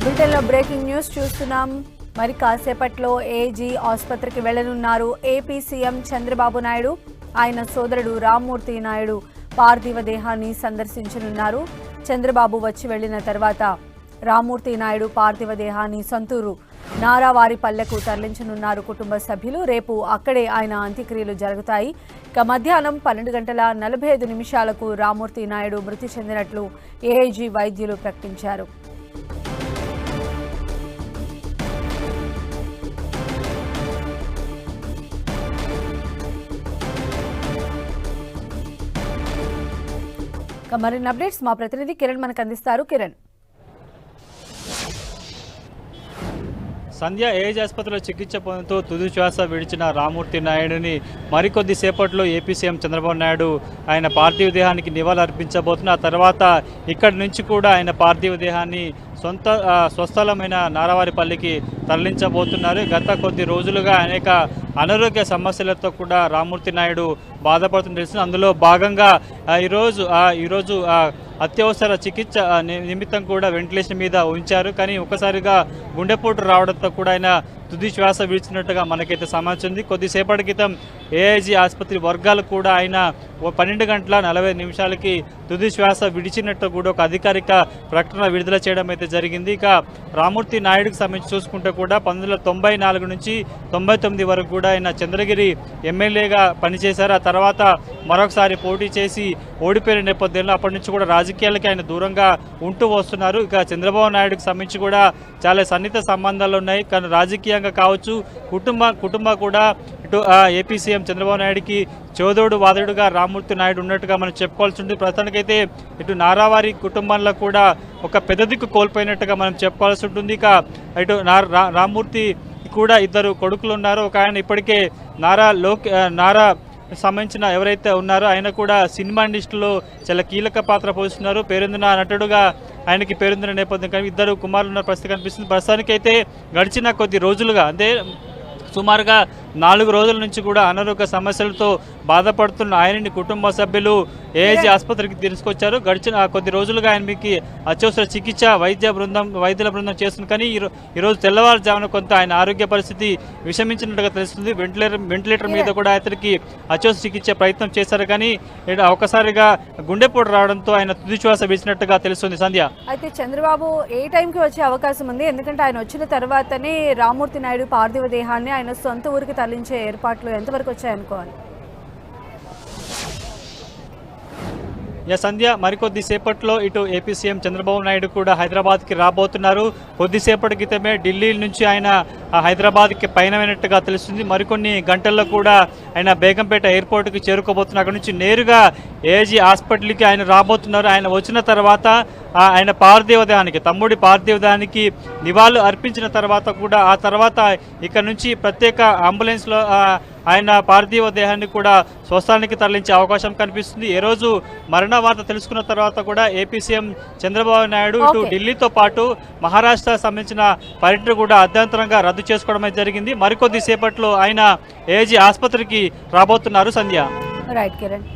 బ్రిటన్లో breaking news చూస్తున్నాం. మరి కాసేపట్లో ఏజీ ఆసుపత్రికి వెళ్లనున్నారు ఏపీ సీఎం చంద్రబాబు నాయుడు. ఆయన సోదరుడు రామ్మూర్తి నాయుడు పార్థివ దేహాన్ని సందర్శించనున్నారు. చంద్రబాబు వచ్చి వెళ్లిన తర్వాత రామ్మూర్తి నాయుడు పార్థివ దేహాన్ని సొంతూరు నారావారిపల్లెకు తరలించనున్నారు కుటుంబ సభ్యులు. రేపు అక్కడే ఆయన అంత్యక్రియలు జరుగుతాయి. ఇక మధ్యాహ్నం 12:45 రామ్మూర్తి నాయుడు మృతి చెందినట్లు ఏఐజీ వైద్యులు ప్రకటించారు. మరిన్ని అప్డేట్స్ మా ప్రతినిధి కిరణ్ మనకు అందిస్తారు. కిరణ్, సంధ్య ఏజ్ ఆసుపత్రిలో చికిత్స పొందుతూ తుది శ్వాస విడిచిన రామ్మూర్తి నాయుడుని మరికొద్ది సేపట్లో ఏపీ సీఎం చంద్రబాబు నాయుడు ఆయన పార్థివ దేహానికి నివాళులు అర్పించబోతున్న ఆ తర్వాత ఇక్కడి నుంచి కూడా ఆయన పార్థివ దేహాన్ని స్వస్థలమైన నారావారిపల్లికి తరలించబోతున్నారు. గత కొద్ది రోజులుగా అనేక అనారోగ్య సమస్యలతో కూడా రామ్మూర్తి నాయుడు బాధపడుతుంది తెలిసింది. అందులో భాగంగా ఈరోజు అత్యవసర చికిత్స నిమిత్తం కూడా వెంటిలేషన్ మీద ఉంచారు. కానీ ఒక్కసారిగా గుండెపోటు రావడంతో కూడా ఆయన తుది శ్వాస విడిచినట్టుగా మనకైతే సమాచారం ఉంది. కొద్దిసేపటి క్రితం ఏఐజీ ఆసుపత్రి వర్గాలు కూడా ఆయన 12:40 తుది శ్వాస విడిచినట్టు కూడా ఒక అధికారిక ప్రకటన విడుదల చేయడం అయితే జరిగింది. ఇక రామ్మూర్తి నాయుడుకి సంబంధించి చూసుకుంటే కూడా 1994 నుంచి 99 వరకు కూడా ఆయన చంద్రగిరి ఎమ్మెల్యేగా పనిచేశారు. ఆ తర్వాత మరొకసారి పోటీ చేసి ఓడిపోయిన నేపథ్యంలో అప్పటి నుంచి కూడా రాజకీయాలకి ఆయన దూరంగా ఉంటూ వస్తున్నారు. ఇక చంద్రబాబు నాయుడుకి సంబంధించి కూడా చాలా సన్నిహిత సంబంధాలు ఉన్నాయి. కానీ రాజకీయంగా కావచ్చు కుటుంబ కూడా ఇటు ఏపీ సీఎం చంద్రబాబు నాయుడుకి చోదోడు వాదడుగా రామ్మూర్తి నాయుడు ఉన్నట్టుగా మనం చెప్పుకోవాల్సి ఉంటుంది. ప్రస్తుతానికైతే ఇటు నారావారి కుటుంబంలో కూడా ఒక పెద్ద దిక్కు కోల్పోయినట్టుగా మనం చెప్పుకోవాల్సి ఉంటుంది. ఇక ఇటు రామ్మూర్తి కూడా 2 కొడుకులు ఉన్నారు. ఒక ఆయన ఇప్పటికే నారా సంబంధించిన ఎవరైతే ఉన్నారో ఆయన కూడా సినిమా ఇండస్ట్రీలో చాలా కీలక పాత్ర పోషిస్తున్నారు. పేరొందిన నటుడుగా ఆయనకి పేరొందిన నేపథ్యం కానీ 2 కుమారులు ఉన్న పరిస్థితి కనిపిస్తుంది. ప్రస్తుతానికైతే గడిచిన కొద్ది రోజులుగా అంటే సుమారుగా 4 రోజుల నుంచి కూడా అనారోగ్య సమస్యలతో బాధపడుతున్న ఆయనని కుటుంబ సభ్యులు ఏఐజీ ఆసుపత్రికి తీసుకొచ్చారు. గడిచిన కొద్ది రోజులుగా ఆయనకి అత్యవసర చికిత్స వైద్యుల బృందం చేస్తుంది. కానీ ఈరోజు తెల్లవారుజామున కొంత ఆయన ఆరోగ్య పరిస్థితి విషమించినట్టుగా తెలుస్తుంది. వెంటిలేటర్ మీద కూడా అతనికి అత్యవసర చికిత్స ప్రయత్నం చేశారు. కానీ ఒకసారిగా గుండెపోటు రావడంతో ఆయన తుది శ్వాస విడిచినట్టుగా తెలుస్తుంది. సంధ్య, అయితే చంద్రబాబు ఏ టైంకి వచ్చే అవకాశం ఉంది? ఎందుకంటే ఆయన వచ్చిన తర్వాతనే రామ్మూర్తి నాయుడు పార్థివ దేహాన్ని ఆయన సొంత ఊరికి తరలించే ఏర్పాట్లు ఎంతవరకు వచ్చాయనుకోవాలి? సంధ్య, మరికొద్ది సేపట్లో ఇటు ఏపీ సీఎం చంద్రబాబు నాయుడు కూడా హైదరాబాద్కి రాబోతున్నారు. కొద్దిసేపటి క్రితమే ఢిల్లీ నుంచి ఆయన హైదరాబాద్కి పయనమైనట్టుగా తెలుస్తుంది. మరికొన్ని గంటల్లో కూడా ఆయన బేగంపేట ఎయిర్పోర్ట్కి చేరుకోబోతున్నారు. అక్కడి నుంచి నేరుగా ఏజీ హాస్పిటల్కి ఆయన రాబోతున్నారు. ఆయన వచ్చిన తర్వాత ఆయన తమ్ముడి పార్థివదేహానికి నివాళులు అర్పించిన తర్వాత కూడా ఆ తర్వాత ఇక్కడ నుంచి ప్రత్యేక అంబులెన్స్లో ఆయన పార్థివ దేహాన్ని కూడా స్వస్థలానికి తరలించే అవకాశం కనిపిస్తుంది. ఈ రోజు మరణ వార్త తెలుసుకున్న తర్వాత కూడా ఏపీ సీఎం చంద్రబాబు నాయుడు ఇటు ఢిల్లీతో పాటు మహారాష్ట్ర సంబంధించిన పర్యటన కూడా అర్ధాంతరంగా రద్దు చేసుకోవడం జరిగింది. మరికొద్ది సేపట్లో ఆయన ఏజీ ఆసుపత్రికి రాబోతున్నారు. సంధ్య, రైట్ కిరణ్.